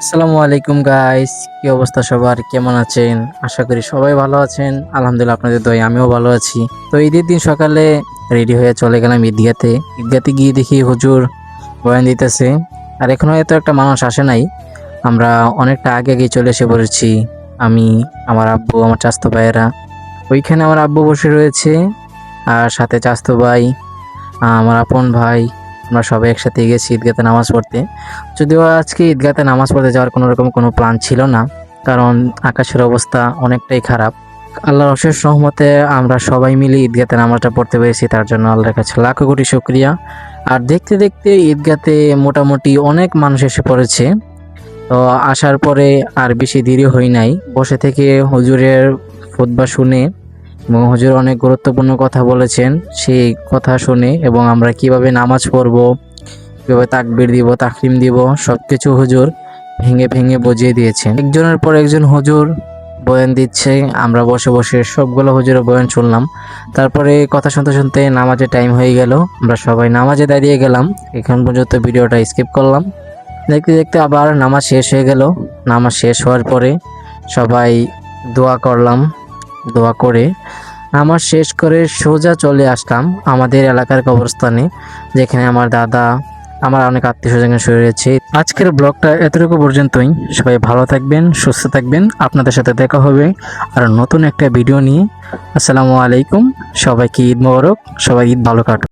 আসসালামু আলাইকুম গাইস, কি অবস্থা সবার? কেমন আছেন? আশা করি সবাই ভালো আছেন। আলহামদুলিল্লাহ, আপনাদের দয়ায় আমিও ভালো আছি। তো ঈদের দিন সকালে রেডি হয়ে চলে গেলাম ঈদগাতে। ঈদগাতে গিয়ে দেখি হুজুর বয়ান দিতেছে, আর এখনো এত একটা মানুষ আসে নাই। আমরা অনেকটা আগে আগে চলে এসে পড়েছি। আমি, আমার আব্বু, আমার চাচাতো ভাইয়েরা। ওইখানে আমার আব্বু বসে রয়েছে, আর সাথে চাচাতো ভাই, আমার আপন ভাই। আমরা সবাই একসাথে গেছি ঈদগাতে নামাজ পড়তে। যদিও আজকে ঈদগাতে নামাজ পড়তে যাওয়ার কোনো রকম কোনো প্ল্যান ছিল না, কারণ আকাশের অবস্থা অনেকটাই খারাপ। আল্লাহর অশেষ রহমতে আমরা সবাই মিলে ঈদগাতে নামাজটা পড়তে পেরেছি, তার জন্য আল্লাহর কাছে লাখো কোটি শুকরিয়া। আর দেখতে দেখতে ঈদগাতে মোটামুটি অনেক মানুষ এসে পড়েছে। তো আসার পরে আর বেশি দেরি হয় নাই, বসে থেকে হুজুরের খুতবা শুনে এবং হুজুর অনেক গুরুত্বপূর্ণ কথা বলেছেন, সেই কথা শুনে এবং আমরা কিভাবে নামাজ পড়ব, কিভাবে তাকবীর দিব, তাকরিম দিব, সবকিছু হুজুর ভেঙে ভেঙে বুঝিয়ে দিয়েছেন। একজনের পর একজন হুজুর বয়ান দিচ্ছে, আমরা বসে বসে সবগুলো হুজুরের বয়ান শুনলাম। তারপরে কথা শুনতে শুনতে নামাজের টাইম হয়ে গেল, আমরা সবাই নামাজে দাঁড়িয়ে গেলাম। এখান পর্যন্ত ভিডিওটা স্কিপ করলাম। দেখতে দেখতে আবার নামাজ শেষ হয়ে গেল। নামাজ শেষ হওয়ার পরে সবাই দোয়া করলাম। দোয়া করে নামাজ শেষ করে সোজা চলে আসলাম আমাদের এলাকার কবরস্থানে, যেখানে আমার দাদা, আমার অনেক আত্মীয় স্বজন শুয়ে রয়েছে। আজকের ব্লগটা এতটুকু পর্যন্তই। সবাই ভালো থাকবেন, সুস্থ থাকবেন। আপনাদের সাথে দেখা হবে আর নতুন একটা ভিডিও নিয়ে। আসসালামু আলাইকুম। সবাইকে ঈদ মোবারক। সবাই ঈদ ভালো কাটুক।